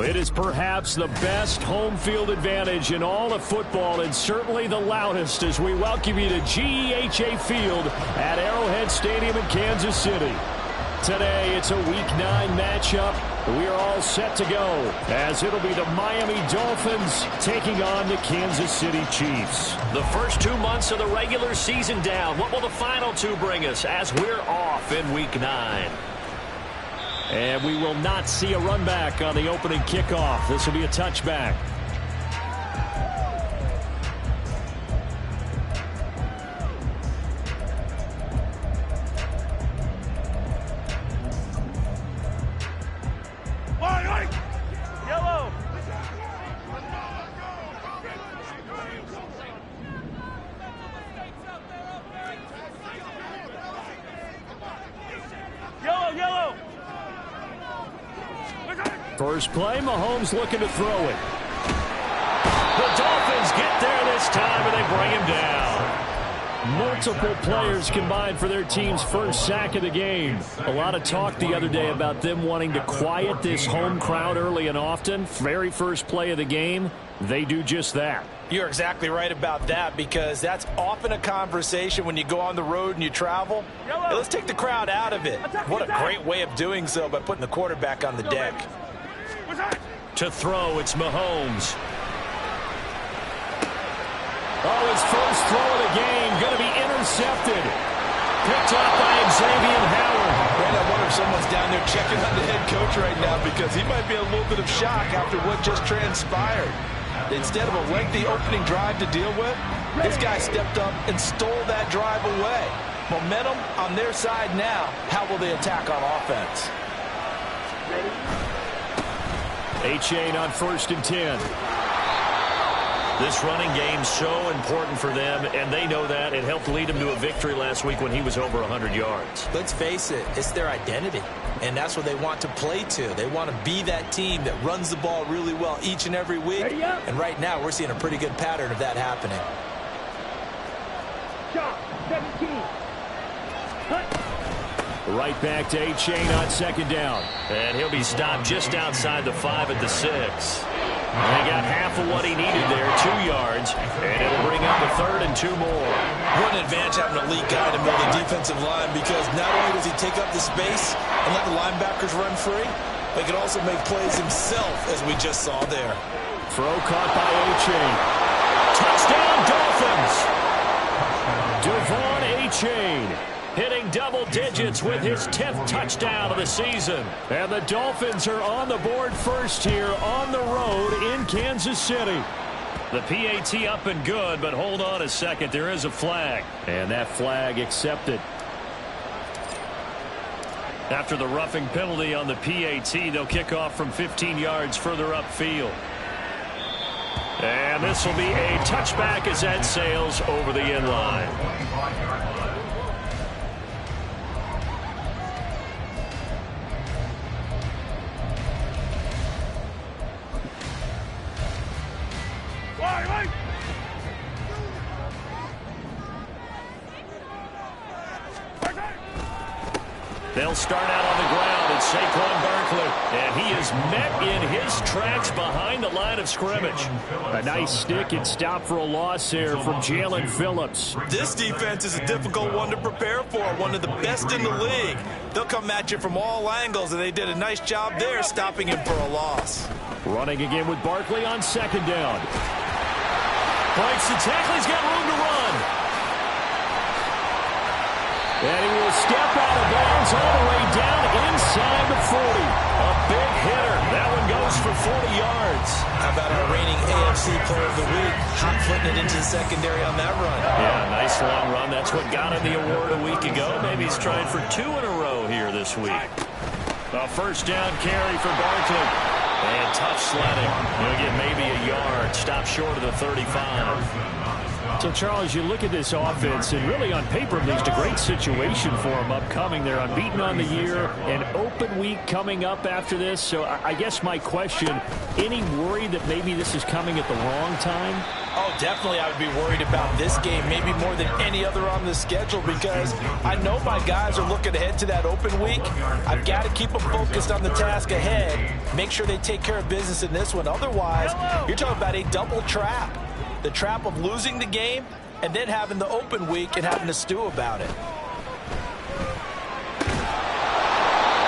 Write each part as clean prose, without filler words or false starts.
It is perhaps the best home field advantage in all of football, and certainly the loudest, as we welcome you to GEHA Field at Arrowhead Stadium in Kansas City. Today, it's a Week 9 matchup. We are all set to go, as it'll be the Miami Dolphins taking on the Kansas City Chiefs. The first 2 months of the regular season down. What will the final 2 bring us as we're off in Week 9? And we will not see a run back on the opening kickoff. This will be a touchback. First play, Mahomes looking to throw it. The Dolphins get there this time, and they bring him down. Multiple players combined for their team's first sack of the game. A lot of talk the other day about them wanting to quiet this home crowd early and often. Very first play of the game, they do just that. You're exactly right about that, because that's often a conversation when you go on the road and you travel. Hey, let's take the crowd out of it. What a great way of doing so by putting the quarterback on the deck. To throw, it's Mahomes. Oh, his first throw of the game, going to be intercepted. Picked up by Xavier Howard. Man, I wonder if someone's down there checking on the head coach right now, because he might be in a little bit of shock after what just transpired. Instead of a lengthy opening drive to deal with, this guy stepped up and stole that drive away. Momentum on their side now. How will they attack on offense? Achane on 1st and 10. This running game's so important for them, and they know that. It helped lead them to a victory last week when he was over 100 yards. Let's face it, it's their identity, and that's what they want to play to. They want to be that team that runs the ball really well each and every week, and right now we're seeing a pretty good pattern of that happening. Shot, 17. Right back to Achane on 2nd down. And he'll be stopped just outside the 5 at the 6. And he got half of what he needed there, 2 yards, and it'll bring up the 3rd and 2 more. What an advantage having an elite guy to build the defensive line, because not only does he take up the space and let the linebackers run free, but he can also make plays himself, as we just saw there. Throw caught by Achane. Touchdown, Dolphins! Devon Achane hitting double digits with his 10th touchdown of the season. And the Dolphins are on the board first here on the road in Kansas City. The PAT up and good, but hold on a second. There is a flag. And that flag accepted. After the roughing penalty on the PAT, they'll kick off from 15 yards further upfield. And this will be a touchback as that sails over the end line. They'll start out on the ground. It's Saquon Barkley, and he is met in his tracks behind the line of scrimmage. A nice stick and stop for a loss there from Jalen Phillips. This defense is a difficult one to prepare for, one of the best in the league. They'll come at you from all angles, and they did a nice job there stopping him for a loss. Running again with Barkley on 2nd down. Breaks the tackle. He's got room to run. And he will step out of bounds all the way down inside the 40. A big hitter. That one goes for 40 yards. How about our reigning AFC Player of the Week, hot-footing it into the secondary on that run? Yeah, nice long run. That's what got him the award a week ago. Maybe he's trying for 2 in a row here this week. A 1st down carry for Barkley. And tough sledding. He'll get maybe a yard. Stop short of the 35. So, Charles, you look at this offense, and really on paper, at least a great situation for them upcoming. They're unbeaten on the year, an open week coming up after this. So I guess my question, any worry that maybe this is coming at the wrong time? Oh, definitely I would be worried about this game, maybe more than any other on the schedule, because I know my guys are looking ahead to that open week. I've got to keep them focused on the task ahead, make sure they take care of business in this one. Otherwise, you're talking about a double trap. The trap of losing the game and then having the open week and having to stew about it.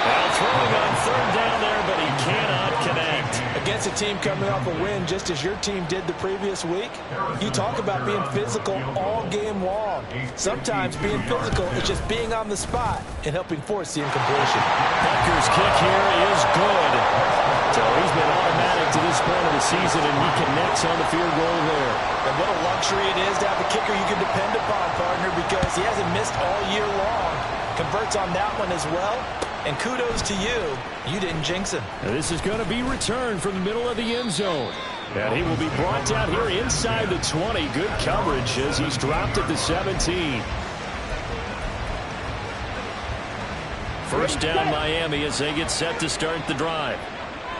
Now throwing on third down there, but he cannot connect. Against a team coming off a win just as your team did the previous week, you talk about being physical all game long. Sometimes being physical is just being on the spot and helping force the incompletion. Butker's kick here is good. So he's been automatic to this point of the season, and he connects on the field goal there. And what a luxury it is to have a kicker you can depend upon, partner, because he hasn't missed all year long. Converts on that one as well. And kudos to you. You didn't jinx him. And this is going to be returned from the middle of the end zone. And he will be brought down here inside the 20. Good coverage as he's dropped at the 17. First down Miami as they get set to start the drive.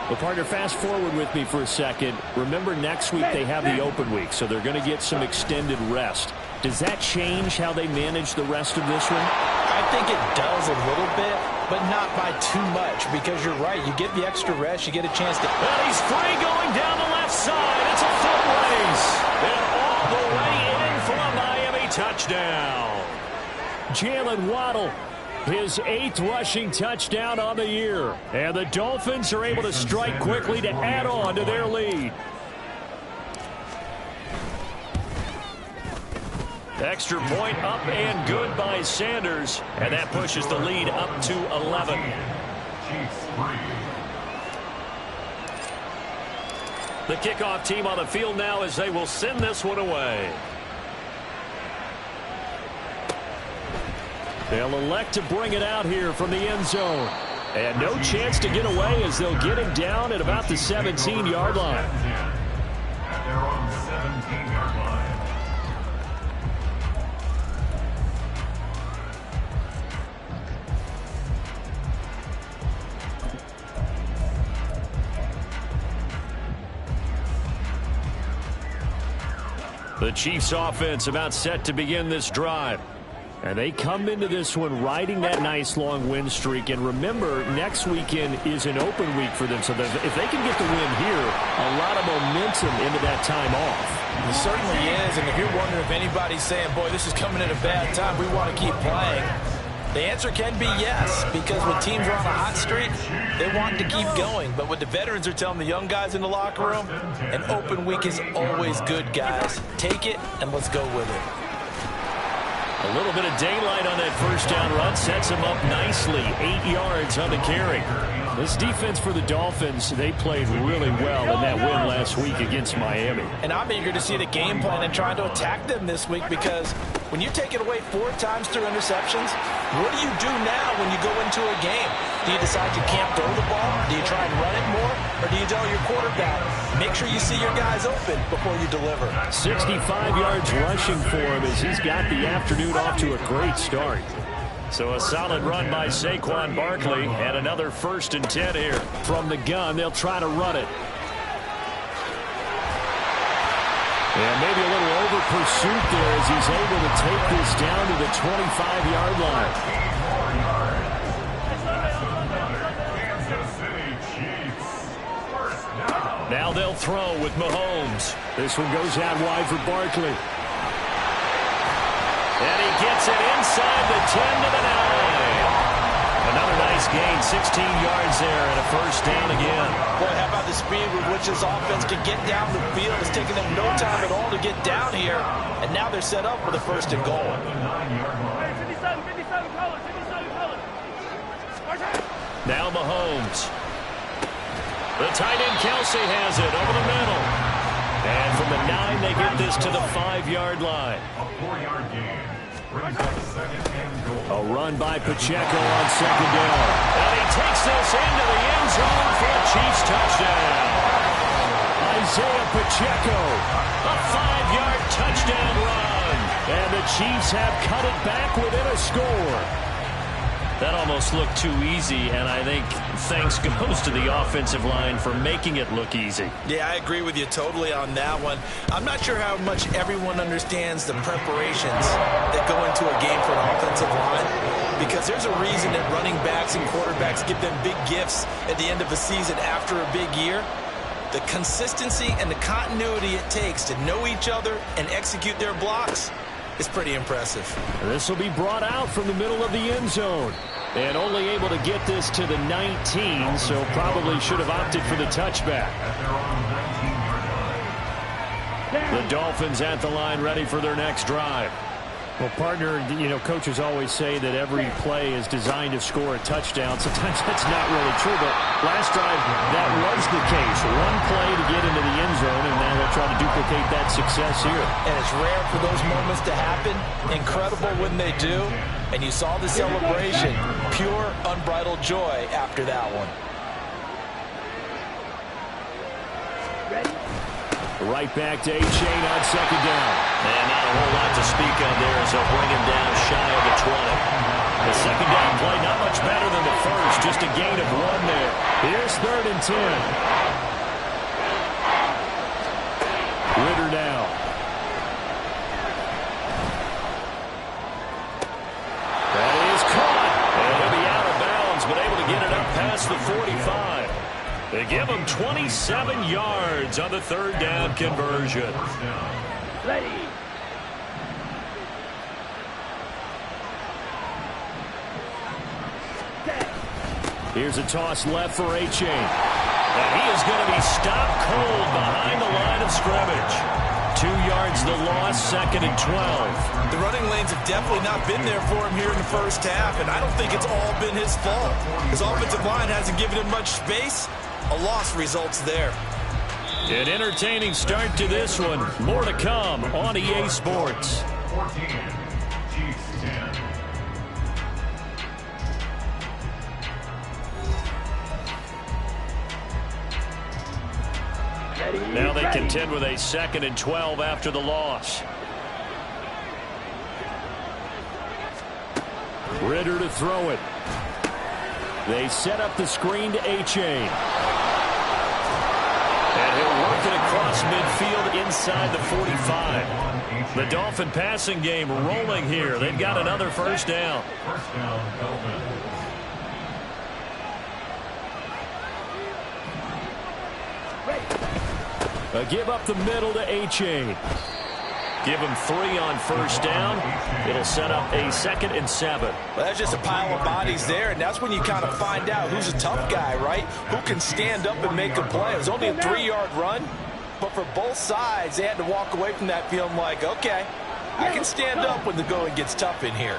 Well, partner, fast forward with me for a second. Remember, next week they have the open week, so they're going to get some extended rest. Does that change how they manage the rest of this one? I think it does a little bit, but not by too much, because you're right. You get the extra rest, you get a chance to... And he's free going down the left side. It's a foot race. And all the way in for a Miami touchdown. Jalen Waddle, his 8th rushing touchdown on the year. And the Dolphins are able to strike quickly to add on to their lead. Extra point up and good by Sanders. And that pushes the lead up to 11. The kickoff team on the field now as they will send this one away. They'll elect to bring it out here from the end zone. And no chance to get away as they'll get him down at about the 17-yard line. They're on the 17-yard line. The Chiefs offense about set to begin this drive. And they come into this one riding that nice long win streak. And remember, next weekend is an open week for them. So if they can get the win here, a lot of momentum into that time off. It certainly is. And if you're wondering if anybody's saying, boy, this is coming at a bad time, we want to keep playing, the answer can be yes, because when teams are on a hot streak, they want to keep going. But what the veterans are telling the young guys in the locker room, an open week is always good, guys. Take it, and let's go with it. A little bit of daylight on that first down run sets him up nicely. 8 yards on the carry. This defense for the Dolphins, they played really well in that win last week against Miami. And I'm eager to see the game plan and trying to attack them this week, because when you take it away 4 times through interceptions, what do you do now when you go into a game? Do you decide you can't throw the ball? Do you try and run it more? Or do you tell your quarterback, make sure you see your guys open before you deliver? 65 yards rushing for him as he's got the afternoon off to a great start. So a solid run by Saquon Barkley, and another 1st and 10 here. From the gun, they'll try to run it. And maybe a little over pursuit there as he's able to take this down to the 25-yard line. Now they'll throw with Mahomes. This one goes out wide for Barkley. And he gets it inside the 10 to the 9. Another nice gain, 16 yards there, and a 1st down again. Boy, how about the speed with which this offense can get down the field? It's taken them no time at all to get down here, and now they're set up for the 1st and goal. Now Mahomes. The tight end Kelsey has it over the middle. And from the 9, they get this to the 5-yard line. A 4-yard gain. Brings up 2nd and goal. A run by Pacheco on 2nd down. And he takes this into the end zone for a Chiefs touchdown. Isaiah Pacheco, a 5-yard touchdown run. And the Chiefs have cut it back within a score. That almost looked too easy, and I think thanks goes to the offensive line for making it look easy. Yeah, I agree with you totally on that one. I'm not sure how much everyone understands the preparations that go into a game for an offensive line, because there's a reason that running backs and quarterbacks give them big gifts at the end of the season after a big year. The consistency and the continuity it takes to know each other and execute their blocks is pretty impressive. This will be brought out from the middle of the end zone. And only able to get this to the 19, so probably should have opted for the touchback. The Dolphins at the line ready for their next drive. Well, partner, you know, coaches always say that every play is designed to score a touchdown. Sometimes that's not really true, but last drive, that was the case. One play to get into the end zone, and now they'll try to duplicate that success here. And it's rare for those moments to happen. Incredible when they do. And you saw the celebration. Pure, unbridled joy after that one. Right back to A-Chain on second down. And not a whole lot to speak of there as they'll bring him down shy of the 20. The second down play not much better than the first, just a gain of 1 there. Here's 3rd and 10. Ridder now. That is caught. And he'll be out of bounds, but able to get it up past the 45. They give him 27 yards on the 3rd down conversion. Ready. Here's a toss left for A-Chain. And he is going to be stopped cold behind the line of scrimmage. 2 yards the loss, 2nd and 12. The running lanes have definitely not been there for him here in the first half, and I don't think it's all been his fault. His offensive line hasn't given him much space. A loss results there. An entertaining start to this one. More to come on EA Sports. 14, Chiefs 10. Now they contend with a 2nd and 12 after the loss. Ridder to throw it. They set up the screen to A-Chain. And he'll work it across midfield inside the 45. The Dolphin passing game rolling here. They've got another first down. First down, Dolphins. A give up the middle to A-Chain. Give him 3 on first down. It'll set up a 2nd and 7. Well, that's just a pile of bodies there, and that's when you kind of find out who's a tough guy, right? Who can stand up and make a play. It was only a 3-yard run, but for both sides, they had to walk away from that feeling like, okay, I can stand up when the going gets tough in here.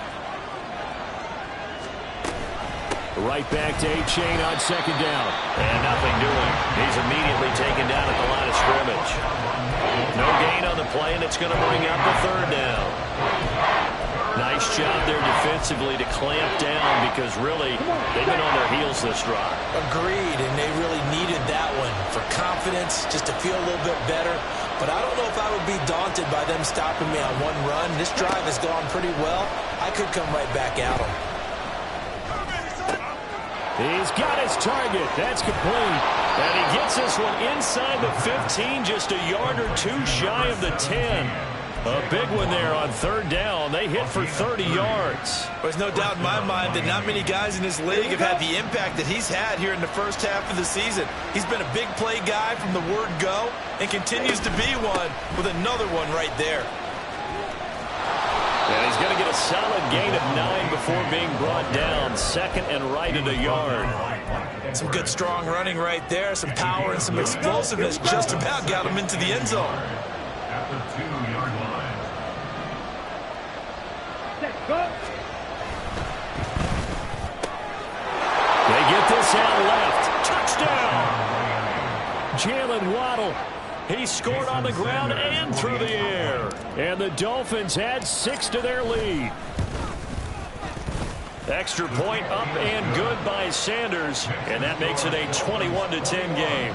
Right back to A-Chain on 2nd down. And nothing doing. He's immediately taken down at the line of scrimmage. No gain on the play, and it's going to bring up the 3rd down. Nice job there defensively to clamp down, because really they've been on their heels this drive. Agreed, and they really needed that one for confidence, just to feel a little bit better. But I don't know if I would be daunted by them stopping me on one run. This drive has gone pretty well. I could come right back at them. He's got his target. That's complete. And he gets this one inside the 15, just a yard or 2 shy of the 10. A big one there on 3rd down. They hit for 30 yards. There's no doubt in my mind that not many guys in this league have had the impact that he's had here in the first half of the season. He's been a big play guy from the word go and continues to be one with another one right there. And he's going to get a solid gain of 9 before being brought down. 2nd and right at a yard. Some good strong running right there. Some power and some explosiveness just about got him into the end zone. At the 2-yard line. Let's go. They get this out left. Touchdown! Jalen Waddle. He scored on the ground and through the air. And the Dolphins add 6 to their lead. Extra point up and good by Sanders. And that makes it a 21-10 game.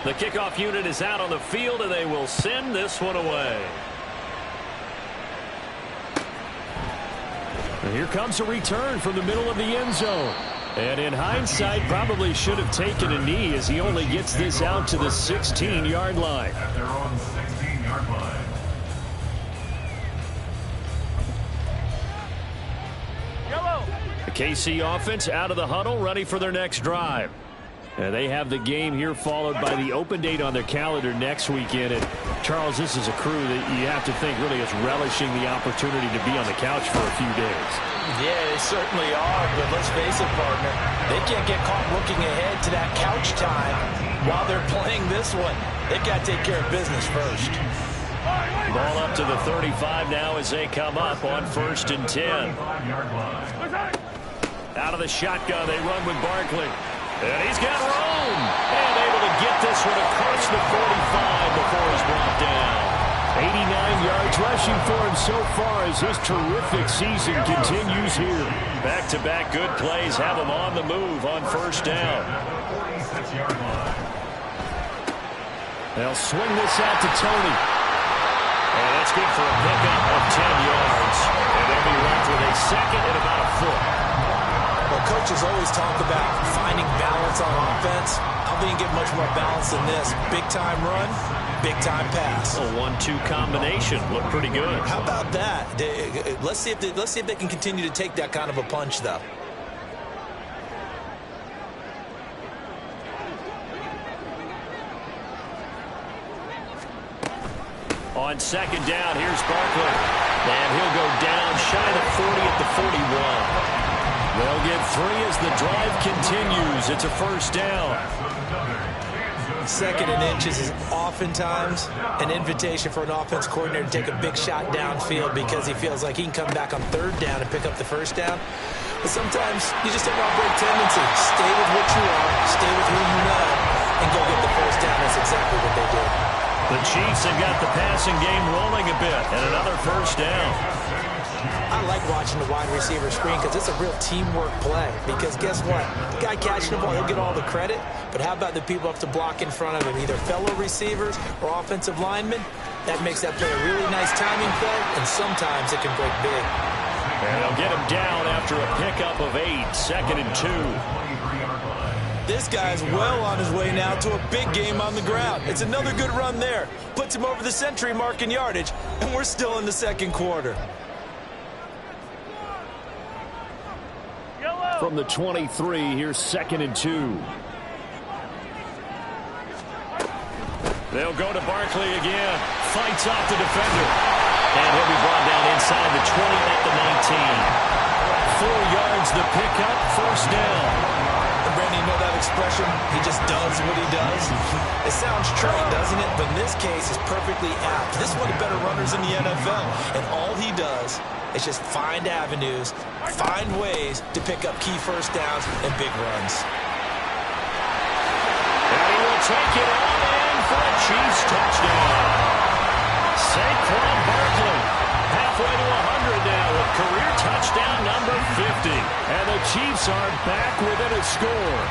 The kickoff unit is out on the field, and they will send this one away. And here comes a return from the middle of the end zone. And in hindsight, probably should have taken a knee as he only gets this out to the 16-yard line. At their own 16-yard line. The KC offense out of the huddle, ready for their next drive. And they have the game here followed by the open date on their calendar next weekend. And Charles, this is a crew that you have to think really is relishing the opportunity to be on the couch for a few days. Yeah, they certainly are, but let's face it, partner. They can't get caught looking ahead to that couch time while they're playing this one. They've got to take care of business first. Ball up to the 35 now as they come up on 1st and 10. Out of the shotgun, they run with Barkley. And he's got room. And able to get this one across the 45 before he's brought down. 89 yards rushing for him so far as his terrific season continues here. Back-to-back good plays have him on the move on 1st down. They'll swing this out to Tony. And that's good for a pickup of 10 yards. And they'll be left with a second and about a foot. Well, coaches always talk about finding balance on offense. I don't think you get much more balance than this. Big-time run, big-time pass. A 1-2 combination. Looked pretty good. How about that? Let's see if they can continue to take that kind of a punch, though. On 2nd down, here's Barkley. And he'll go down shy of 40 at the 41. They'll get 3 as the drive continues. It's a 1st down. 2nd and inches is oftentimes an invitation for an offense coordinator to take a big shot downfield because he feels like he can come back on 3rd down and pick up the 1st down. But sometimes you just don't want to break tendency. Stay with what you are, stay with who you know, and go get the 1st down. That's exactly what they did. The Chiefs have got the passing game rolling a bit, and another 1st down. I like watching the wide receiver screen because it's a real teamwork play. Because guess what? The guy catching the ball, he'll get all the credit. But how about the people up to block in front of him, either fellow receivers or offensive linemen? That makes that play a really nice timing play, and sometimes it can break big. And they'll get him down after a pickup of 8, 2nd and 2. This guy's well on his way now to a big game on the ground. It's another good run there. Puts him over the century mark in yardage, and we're still in the 2nd quarter. From the 23, here's 2nd and 2. They'll go to Barkley again. Fights off the defender. And he'll be brought down inside the 20 at the 19. 4 yards the pickup, 1st down. And Brandon, you know that expression? He just does what he does. It sounds trite, doesn't it? But in this case, it's perfectly apt. This is one of the better runners in the NFL. And all he does is just find avenues, find ways to pick up key 1st downs and big runs. And he will take it on in for a Chiefs touchdown. Saquon Barkley, halfway to 100 now with career touchdown number 50. And the Chiefs are back within a score.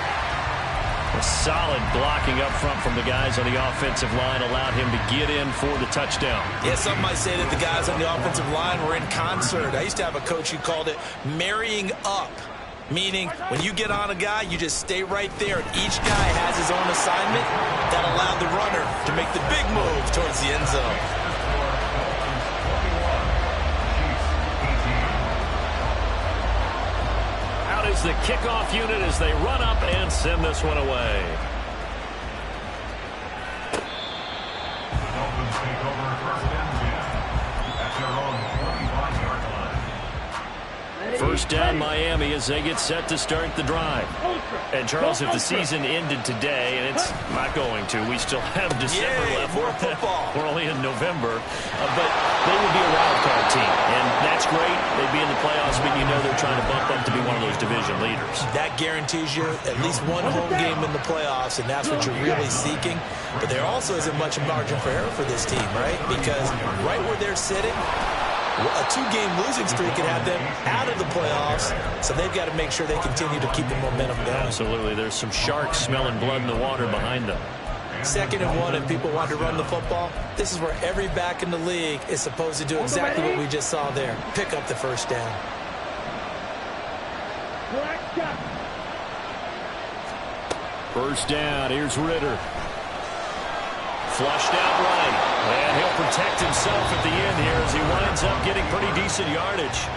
A solid blocking up front from the guys on the offensive line allowed him to get in for the touchdown. Yeah, some might say that the guys on the offensive line were in concert. I used to have a coach who called it marrying up, meaning when you get on a guy, you just stay right there, and each guy has his own assignment. That allowed the runner to make the big move towards the end zone. Is the kickoff unit as they run up and send this one away. Dolphins take over 1st and 10 at their own 25-yard line. 1st down Miami as they get set to start the drive. And Charles, if the season ended today, and it's not going to, we still have December left. More football. We're only in November, but they would be a wild card team, and that's great. They'd be in the playoffs, but you know they're trying to bump up to be one of those division leaders. That guarantees you at least one home game in the playoffs, and that's what you're really seeking. But there also isn't much margin for error for this team, right? Because right where they're sitting, a 2-game losing streak could have them out of the playoffs, so they've got to make sure they continue to keep the momentum going. Absolutely. There's some sharks smelling blood in the water behind them. 2nd and 1, and people want to run the football. This is where every back in the league is supposed to do exactly what we just saw there. Pick up the 1st down. First down, here's Ritter. Flushed out right. And he'll protect himself at the end here as he winds up getting pretty decent yardage.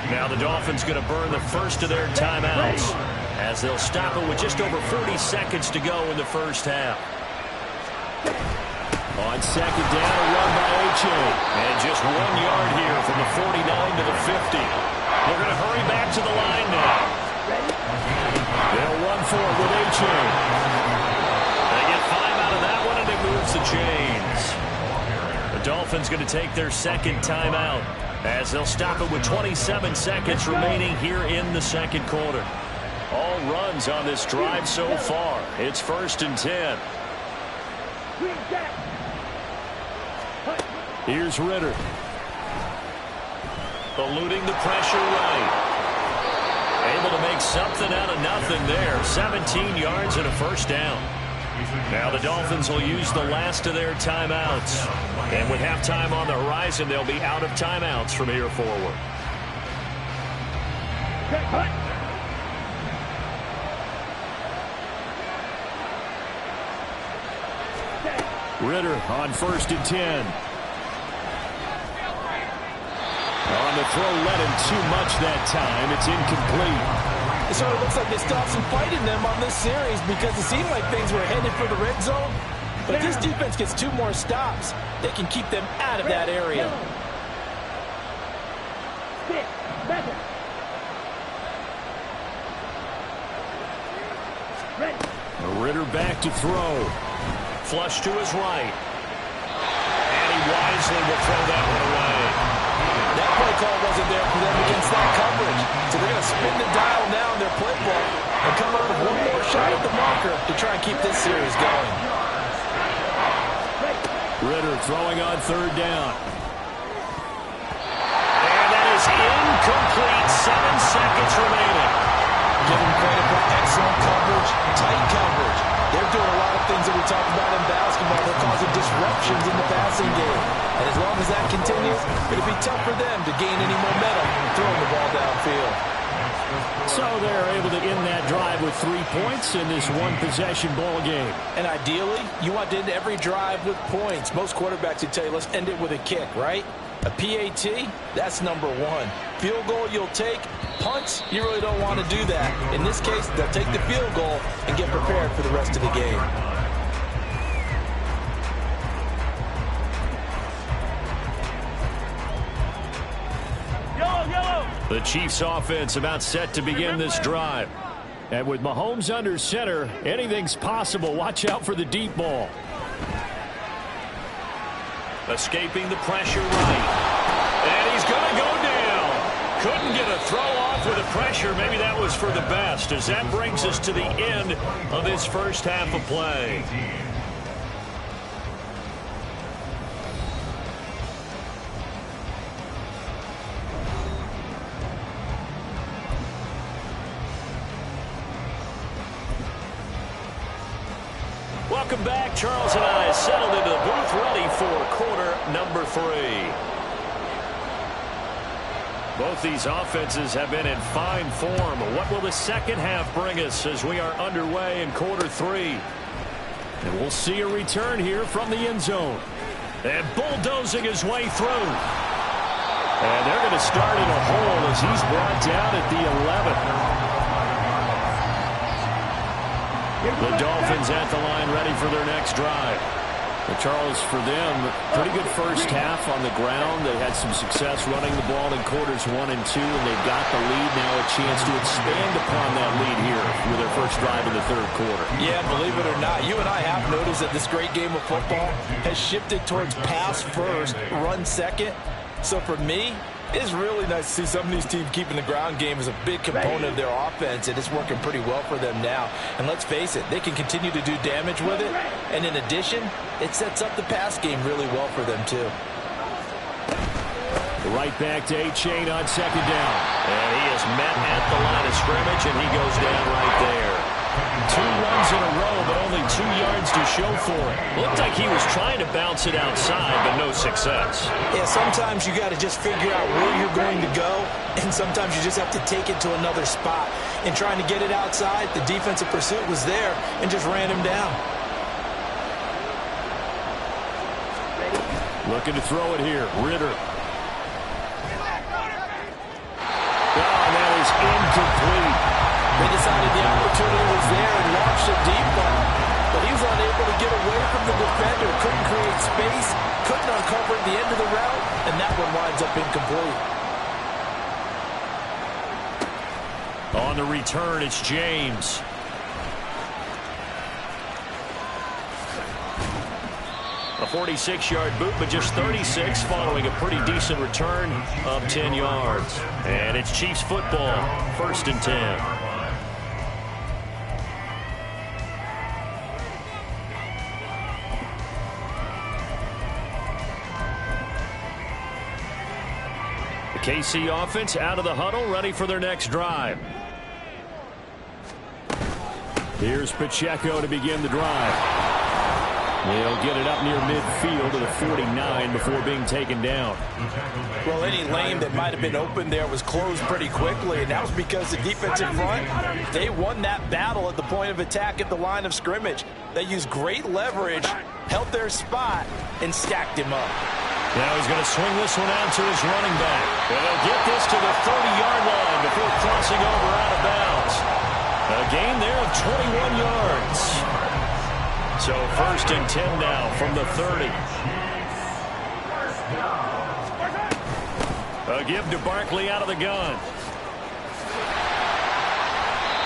Now the Dolphins going to burn the first of their timeouts as they'll stop it with just over 40 seconds to go in the first half. On second down, a run by H.A. And just 1 yard here from the 49 to the 50. They're going to hurry back to the line now. They'll run for it with H.A. They get 5 out of that one, and it moves the chains. The Dolphins going to take their second timeout as they'll stop it with 27 seconds remaining here in the second quarter. All runs on this drive so far. It's 1st and 10. Here's Ritter. Eluding the pressure right. Able to make something out of nothing there. 17 yards and a first down. Now the Dolphins will use the last of their timeouts. And with halftime on the horizon, they'll be out of timeouts from here forward. Ritter on 1st and 10. On the throw, led him too much that time. It's incomplete. It sort of looks like they still have some fight in them on this series because it seemed like things were headed for the red zone. But this defense gets 2 more stops. They can keep them out of that area. Ritter back to throw. Flush to his right. And he wisely will throw that one away. That play call wasn't there for them against that coverage. So they're going to spin the dial now in their playbook and come up with 1 more shot at the marker to try and keep this series going. Ritter throwing on 3rd down. And that is incomplete. 7 seconds remaining. Give them credit for excellent coverage, tight coverage. They're doing a lot of things that we talked about in basketball. They're causing disruptions in the passing game. And as long as that continues, it'll be tough for them to gain any momentum throwing the ball downfield. So they're able to end that drive with 3 points in this 1-possession ball game. And ideally, you want to end every drive with points. Most quarterbacks would tell you, let's end it with a kick, right? A PAT, that's number 1. Field goal you'll take. Punts, you really don't want to do that. In this case, they'll take the field goal and get prepared for the rest of the game. The Chiefs offense about set to begin this drive. And with Mahomes under center, anything's possible. Watch out for the deep ball. Escaping the pressure right. And he's going to go down. Couldn't get a throw off with the pressure. Maybe that was for the best, as that brings us to the end of this first half of play. Welcome back. Charles and I settled into the booth, ready for quarter number 3. Both these offenses have been in fine form. What will the second half bring us as we are underway in quarter 3? And we'll see a return here from the end zone. And bulldozing his way through. And they're going to start in a hole as he's brought down at the 11. The Dolphins at the line, ready for their next drive. Well, Charles, for them, pretty good first half on the ground. They had some success running the ball in quarters 1 and 2, and they've got the lead now, a chance to expand upon that lead here with their first drive in the 3rd quarter. Yeah, believe it or not, you and I have noticed that this great game of football has shifted towards pass first, run second. So for me, it's really nice to see some of these teams keeping the ground game as a big component of their offense, and it's working pretty well for them now. And let's face it, they can continue to do damage with it. And in addition, it sets up the pass game really well for them, too. Right back to Achane on 2nd down. And he is met at the line of scrimmage, and he goes down right there. 2 runs in a row, but only only 2 yards to show for it. Looked like he was trying to bounce it outside, but no success. Yeah, sometimes you got to just figure out where you're going to go, and sometimes you just have to take it to another spot. And trying to get it outside, the defensive pursuit was there and just ran him down. Looking to throw it here. Ritter. And that is incomplete. They decided the opportunity was there and launched a deep ball, but he was unable to get away from the defender, couldn't create space, couldn't uncover the end of the route, and that one winds up incomplete. On the return, it's James. A 46-yard boot, but just 36 following a pretty decent return of 10 yards. And it's Chiefs football, 1st and 10. The KC offense out of the huddle, ready for their next drive. Here's Pacheco to begin the drive. They'll get it up near midfield to the 49 before being taken down. Well, any lane that might have been open there was closed pretty quickly, and that was because the defensive front, they won that battle at the point of attack at the line of scrimmage. They used great leverage, held their spot, and stacked him up. Now he's going to swing this one out to his running back. And they'll get this to the 30-yard line before crossing over out of bounds. A gain there of 21 yards. So 1st and 10 now from the 30. A give to Barkley out of the gun.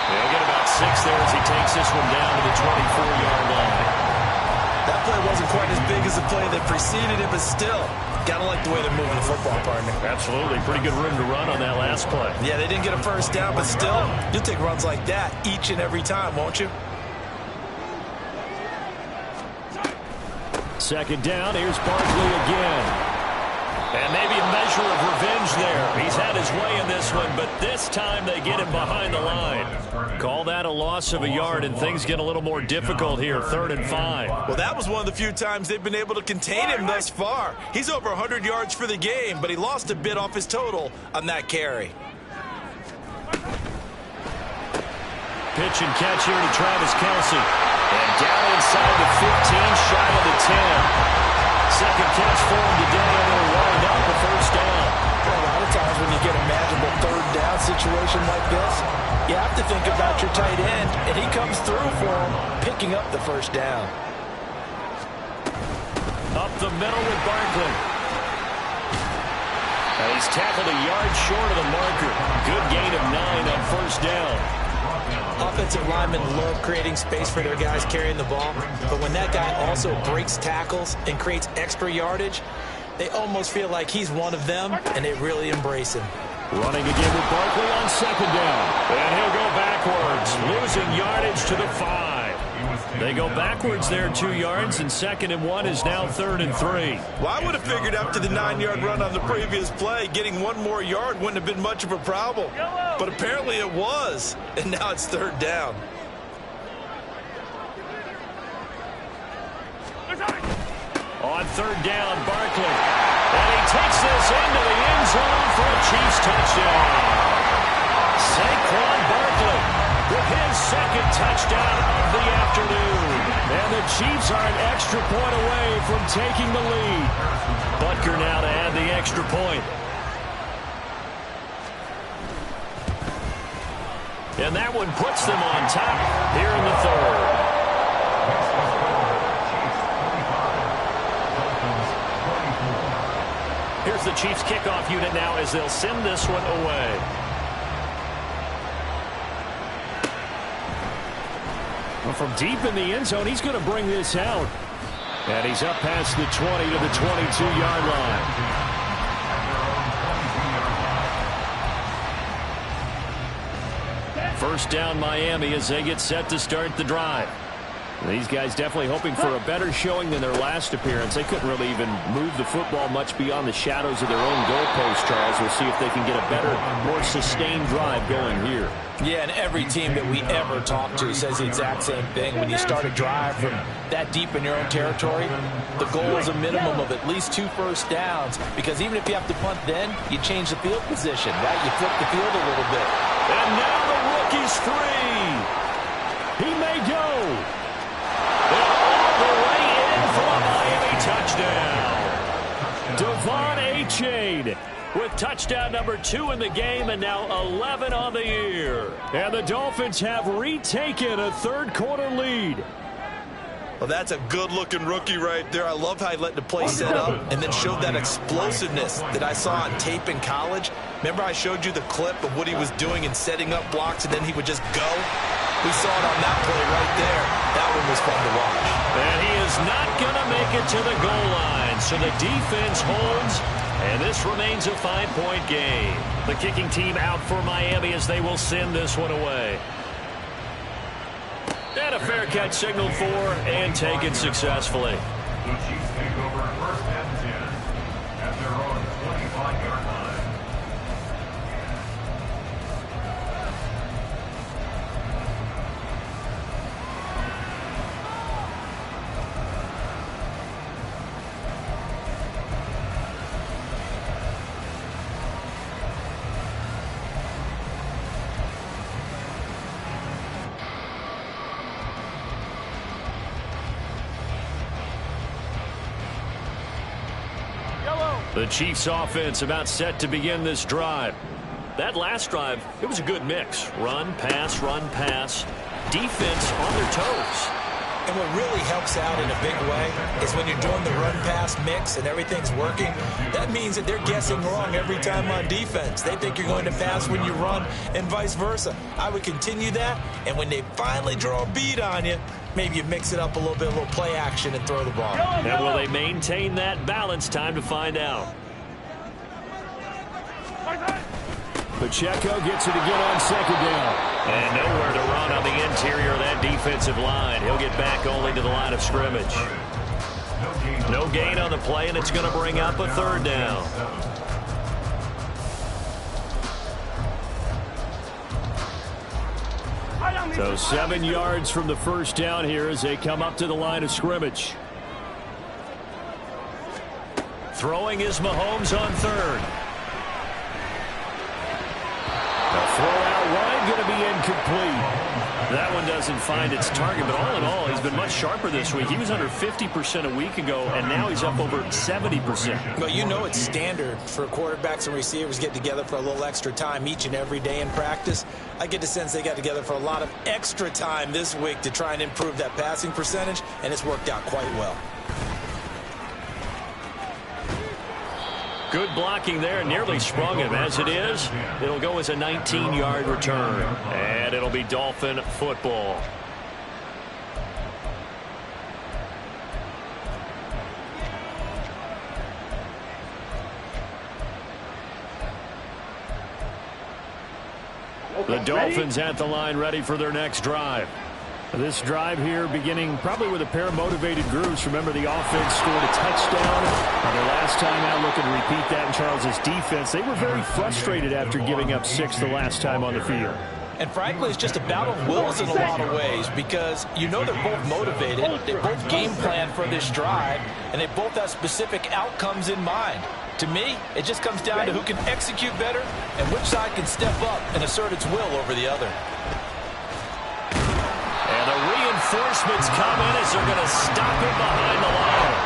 They'll get about 6 there as he takes this one down to the 24-yard line. That play wasn't quite as big as the play that preceded it, but still, gotta like the way they're moving the football, partner. Absolutely. Pretty good room to run on that last play. Yeah, they didn't get a first down, but still, you'll take runs like that each and every time, won't you? 2nd down, here's Barkley again. And maybe a measure of revenge there. He's had his way in this one, but this time they get him behind the line. Call that a loss of a yard, and things get a little more difficult here, 3rd and 5. Well, that was one of the few times they've been able to contain him thus far. He's over 100 yards for the game, but he lost a bit off his total on that carry. Pitch and catch here to Travis Kelce. And down inside the 15, shy of the 10. 2nd catch for him today, and they'll wind up a 1st down. A lot of times when you get a magical 3rd down situation like this, you have to think about your tight end, and he comes through for him, picking up the 1st down. Up the middle with Barkley. And he's tackled a yard short of the marker. Good gain of 9 on 1st down. Offensive linemen love creating space for their guys carrying the ball, but when that guy also breaks tackles and creates extra yardage, they almost feel like he's one of them, and they really embrace him. Running again with Barkley on 2nd down. And he'll go backwards, losing yardage to the 5. They go backwards there 2 yards, and 2nd and 1 is now 3rd and 3. Well, I would have figured after the 9-yard run on the previous play, getting 1 more yard wouldn't have been much of a problem. But apparently it was, and now it's 3rd down. On 3rd down, Barkley. And he takes this into the end zone for a Chiefs touchdown. Saquon Barkley with his 2nd touchdown of the afternoon. And the Chiefs are an extra point away from taking the lead. Butker now to add the extra point. And that one puts them on top here in the 3rd. Here's the Chiefs kickoff unit now as they'll send this one away. Well, from deep in the end zone, he's going to bring this out. And he's up past the 20 to the 22-yard line. First down Miami as they get set to start the drive. These guys definitely hoping for a better showing than their last appearance. They couldn't really even move the football much beyond the shadows of their own goalpost, Charles. We'll see if they can get a better, more sustained drive going here. Yeah, and every team that we ever talk to says the exact same thing. When you start a drive from that deep in your own territory, the goal is a minimum of at least 2 first downs, because even if you have to punt then, you change the field position, right? You flip the field a little bit. And now the rookie's free. He may go. All the way in for a Miami touchdown. Devon Achane with touchdown number 2 in the game, and now 11 on the year. And the Dolphins have retaken a third-quarter lead. Well, that's a good-looking rookie right there. I love how he let the play set up and then showed that explosiveness that I saw on tape in college. Remember I showed you the clip of what he was doing and setting up blocks, and then he would just go? We saw it on that play right there. That one was fun to watch. And he is not going to make it to the goal line, so the defense holds, and this remains a 5-point game. The kicking team out for Miami as they will send this one away. And a fair catch signaled for and taken successfully. The Chiefs take over first and 10 at their own 25-yard line. The Chiefs offense about set to begin this drive. That last drive, it was a good mix. Run, pass, defense on their toes. And what really helps out in a big way is when you're doing the run-pass mix and everything's working, that means that they're guessing wrong every time on defense. They think you're going to pass when you run and vice versa. I would continue that, and when they finally draw a beat on you, maybe you mix it up a little bit, a little play action, and throw the ball. And will they maintain that balance? Time to find out. Pacheco gets it again on second down. And nowhere to run on the interior of that defensive line. He'll get back only to the line of scrimmage. No gain on the play, and it's going to bring up a third down. So 7 yards from the first down here as they come up to the line of scrimmage. Throwing is Mahomes on third. Throw out wide, going to be incomplete. That one doesn't find its target, but all in all, he's been much sharper this week. He was under 50% a week ago, and now he's up over 70%. Well, you know it's standard for quarterbacks and receivers get together for a little extra time each and every day in practice. I get the sense they got together for a lot of extra time this week to try and improve that passing percentage, and it's worked out quite well. Good blocking there, nearly sprung him. As it is, it'll go as a 19-yard return. And it'll be Dolphin football. The Dolphins at the line ready for their next drive. This drive here beginning probably with a pair of motivated groups. Remember, the offense scored a touchdown. The last time out, looking to repeat that in Charles's defense. They were very frustrated after giving up 6 the last time on the field. And frankly, it's just a battle of wills in a lot of ways, because you know they're both motivated, they both game plan for this drive, and they both have specific outcomes in mind. To me, it just comes down to who can execute better and which side can step up and assert its will over the other. And the reinforcements come in as they're going to stop him behind the line.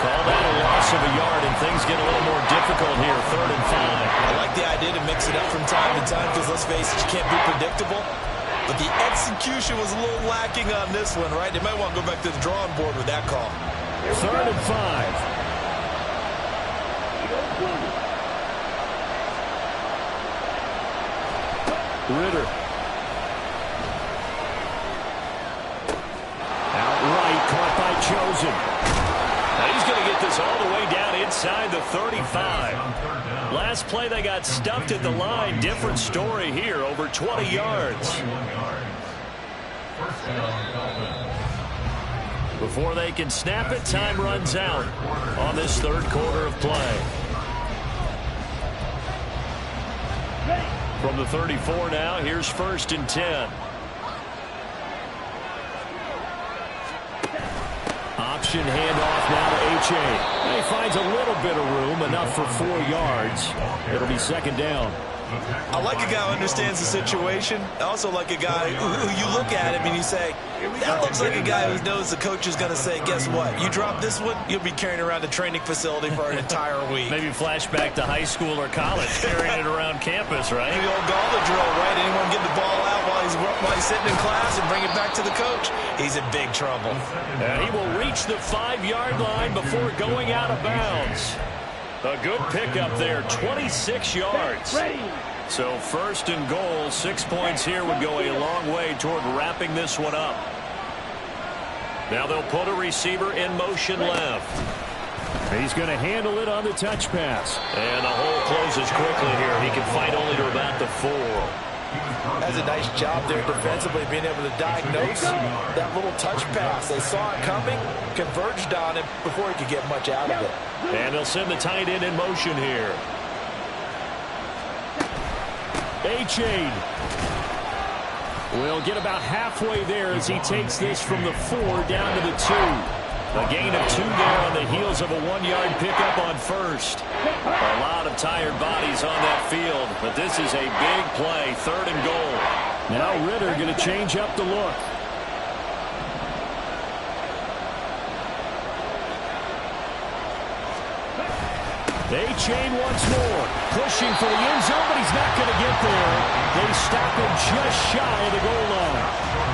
Call that a loss of a yard, and things get a little more difficult here, 3rd and 5. I like the idea to mix it up from time to time, because let's face it, you can't be predictable. But the execution was a little lacking on this one, right? They might want to go back to the drawing board with that call. 3rd and 5. Ritter. Outright caught by Chosen. Now he's going to get this all the way down inside the 35. Last play they got stuffed at the line. Different story here, over 20 yards. Before they can snap it, time runs out on this third quarter of play. From the 34 now, here's 1st and 10. Option handoff now to H.A. He finds a little bit of room, enough for 4 yards. It'll be 2nd down. I like a guy who understands the situation. I also like a guy who you look at him and you say, that looks like a guy who knows the coach is going to say, guess what? You drop this one, you'll be carrying around the training facility for an entire week. Maybe flashback to high school or college, carrying it around campus, right? Maybe old Gala drill, right? Anyone get the ball out while he's sitting in class and bring it back to the coach? He's in big trouble. And he will reach the 5-yard line before going out of bounds. A good pickup there, 26 yards. So 1st and goal, 6 points here would go a long way toward wrapping this one up. Now they'll put a receiver in motion left. He's going to handle it on the touch pass. And the hole closes quickly here. He can fight only to about the 4. That's a nice job there defensively, being able to diagnose that little touch pass. They saw it coming, converged on him before he could get much out of it. And they'll send the tight end in motion here. A-Chain will get about halfway there as he takes this from the 4 down to the 2. A gain of 2 there on the heels of a 1-yard pickup on 1st. A lot of tired bodies on that field, but this is a big play, 3rd and goal. Now Ritter going to change up the look. A-Chain once more, pushing for the end zone, but he's not going to get there. They stop him just shy of the goal line.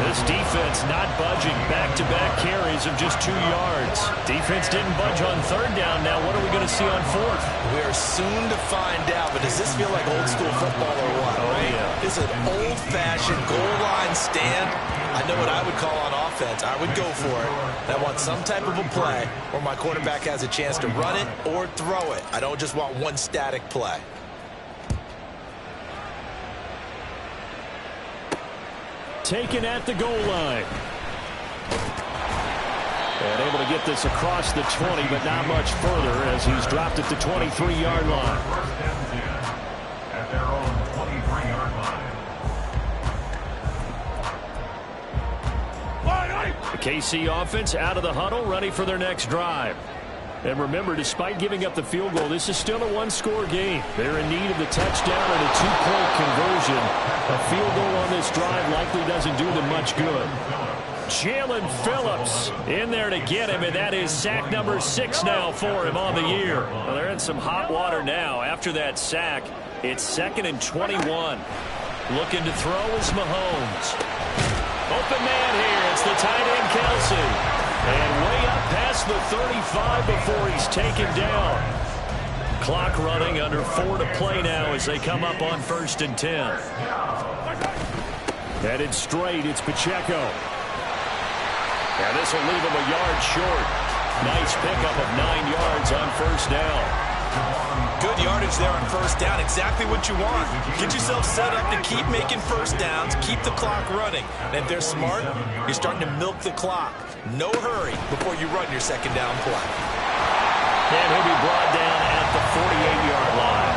This defense not budging. Back-to-back carries of just 2 yards. Defense didn't budge on 3rd down. Now what are we going to see on 4th? We are soon to find out, but does this feel like old school football or what? Oh, right? yeah. This is an old-fashioned goal line stand. I know what I would call on offense. I would go for it. I want some type of a play where my quarterback has a chance to run it or throw it. I don't just want one static play. Taken at the goal line. And able to get this across the 20, but not much further as he's dropped at the 23-yard line. 1st and 10 at their own 23-yard line. The KC offense out of the huddle, ready for their next drive. And remember, despite giving up the field goal, this is still a 1-score game. They're in need of the touchdown and a 2-point conversion. A field goal on this drive likely doesn't do them much good. Jalen Phillips in there to get him, and that is sack number 6 now for him on the year. Well, they're in some hot water now. After that sack, it's 2nd and 21. Looking to throw is Mahomes. Open man here. It's the tight end, Kelsey. And way up past the 35 before he's taken down. Clock running, under 4 to play now as they come up on 1st and 10. Headed straight, it's Pacheco. And this will leave him a yard short. Nice pickup of 9 yards on 1st down. Good yardage there on 1st down. Exactly what you want. Get yourself set up to keep making 1st downs, keep the clock running. And if they're smart, you're starting to milk the clock. No hurry before you run your 2nd down play. And he'll be brought down at the 48-yard line.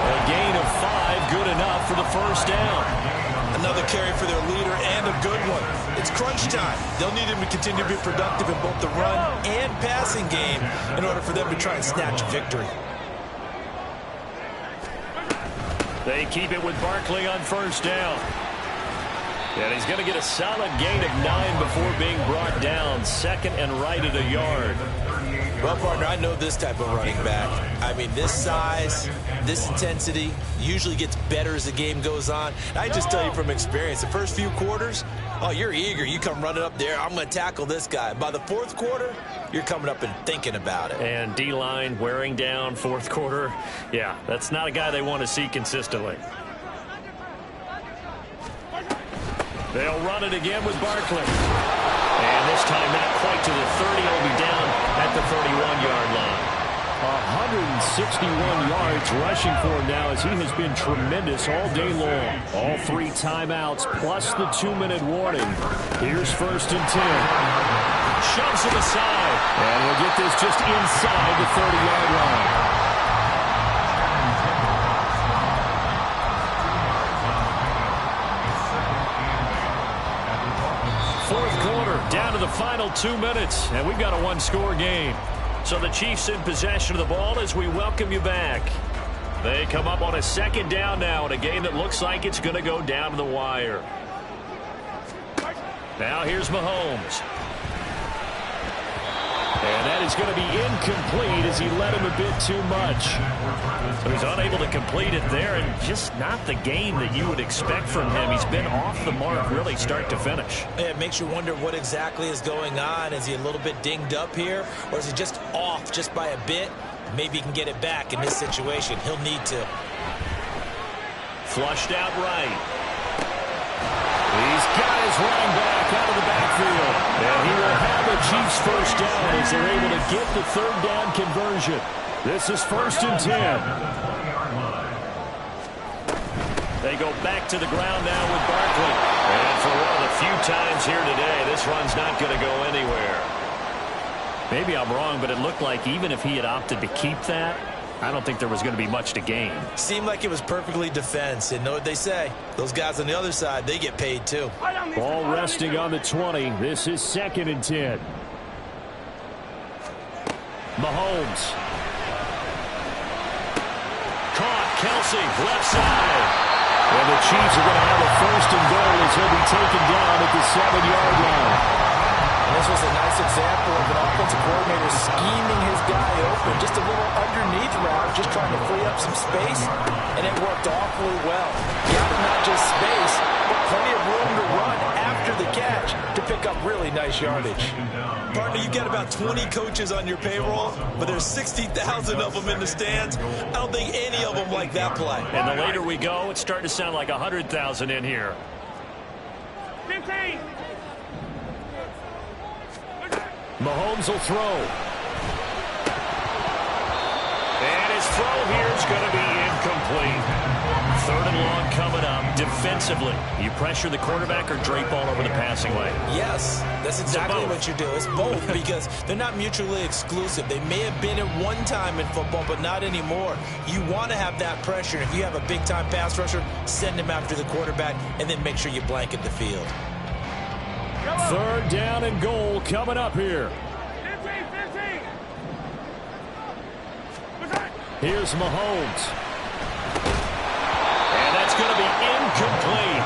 A gain of 5, good enough for the 1st down. Another carry for their leader and a good one. It's crunch time. They'll need him to continue to be productive in both the run and passing game in order for them to try and snatch a victory. They keep it with Barkley on 1st down. And he's going to get a solid gain of 9 before being brought down. 2nd and right at a yard. Well, partner, I know this type of running back. I mean, this size, this intensity usually gets better as the game goes on. I just tell you from experience, the first few quarters, oh, you're eager. You come running up there, I'm going to tackle this guy. By the 4th quarter, you're coming up and thinking about it. And D-line wearing down 4th quarter. Yeah, that's not a guy they want to see consistently. They'll run it again with Barkley. And this time not quite to the 30. He'll be down at the 31-yard line. 161 yards rushing for him now as he has been tremendous all day long. All 3 timeouts plus the 2-minute warning. Here's 1st and 10. Shoves him aside. And he'll get this just inside the 30-yard line. Fourth quarter, down to the final 2 minutes, and we've got a one-score game. So the Chiefs in possession of the ball as we welcome you back. They come up on a second down now in a game that looks like it's going to go down to the wire. Now here's Mahomes. And that is going to be incomplete as he led him a bit too much. So he's unable to complete it there, and just not the game that you would expect from him. He's been off the mark really start to finish. It makes you wonder what exactly is going on. Is he a little bit dinged up here, or is he just off just by a bit? Maybe he can get it back in this situation. He'll need to. Flushed out right. He's got his running back out of the backfield. And he will have the Chiefs first down as they're able to get the third down conversion. This is 1st and 10. They go back to the ground now with Barkley. And for one of the few times here today, this run's not going to go anywhere. Maybe I'm wrong, but it looked like even if he had opted to keep that, I don't think there was going to be much to gain. Seemed like it was perfectly defense. And know what they say? Those guys on the other side, they get paid too. Ball resting on the 20. This is 2nd and 10. Mahomes. Caught. Kelsey, left side. And the Chiefs are going to have a 1st and goal as he'll be taken down at the 7-yard line. And this was a nice example of an offensive coordinator scheming his guy open. Just a little underneath route, just trying to free up some space, and it worked awfully well. Got not just space, but plenty of room to run after the catch to pick up really nice yardage. Partner, you got about 20 coaches on your payroll, but there's 60,000 of them in the stands. I don't think any of them like that play. And the later we go, it's starting to sound like 100,000 in here. 15. Mahomes will throw. And his throw here is going to be incomplete. 3rd and long coming up. Defensively, you pressure the quarterback or drape all over the passing lane? Yes, that's exactly what you do. It's both because they're not mutually exclusive. They may have been at one time in football, but not anymore. You want to have that pressure. If you have a big-time pass rusher, send him after the quarterback, and then make sure you blanket the field. 3rd down and goal coming up here. 15. Here's Mahomes. And that's going to be incomplete.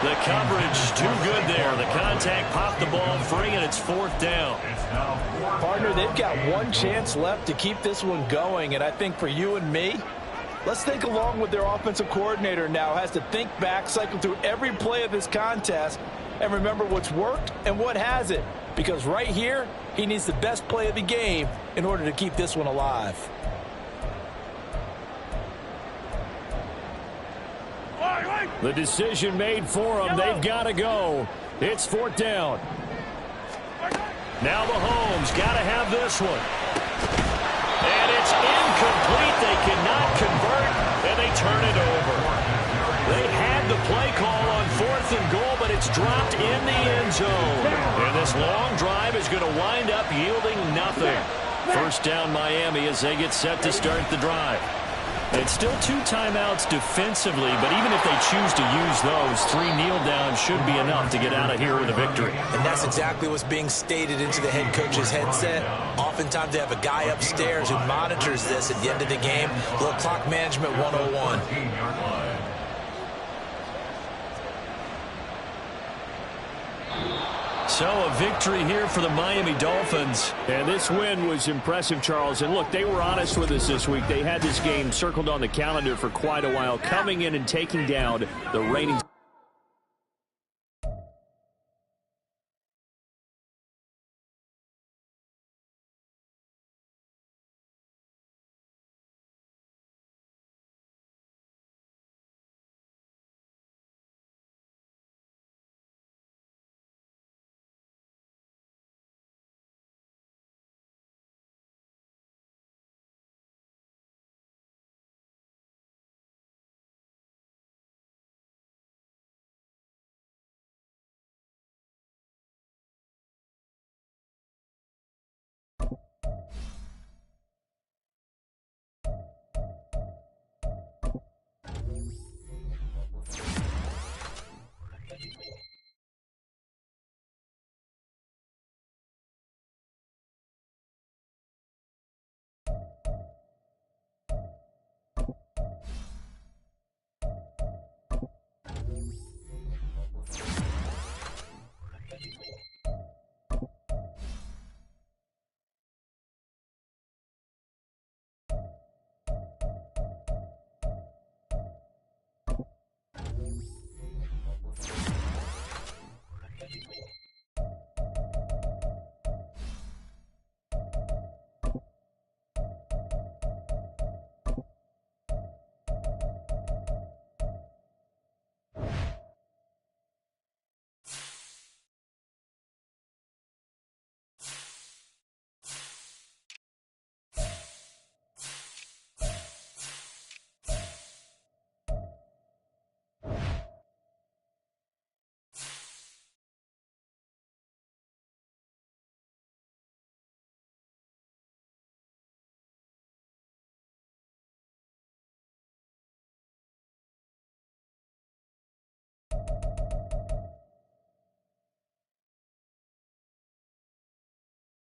The coverage too good there. The contact popped the ball free, and it's 4th down. Partner, they've got one chance left to keep this one going, and I think for you and me, let's think along with their offensive coordinator now. Has to think back, cycle through every play of this contest, and remember what's worked and what hasn't. Because right here, he needs the best play of the game in order to keep this one alive. The decision made for them. They've got to go. It's 4th down. Now Mahomes got to have this one. And it's incomplete. They cannot convert, and they turn it over. They had the play call on 4th and goal, but it's dropped in the end zone. And this long drive is going to wind up yielding nothing. 1st down Miami as they get set to start the drive. It's still 2 timeouts defensively, but even if they choose to use those, 3 kneel downs should be enough to get out of here with a victory. And that's exactly what's being stated into the head coach's headset. Oftentimes they have a guy upstairs who monitors this at the end of the game. A little clock management 101. So a victory here for the Miami Dolphins. And this win was impressive, Charles. And look, they were honest with us this week. They had this game circled on the calendar for quite a while, coming in and taking down the reigning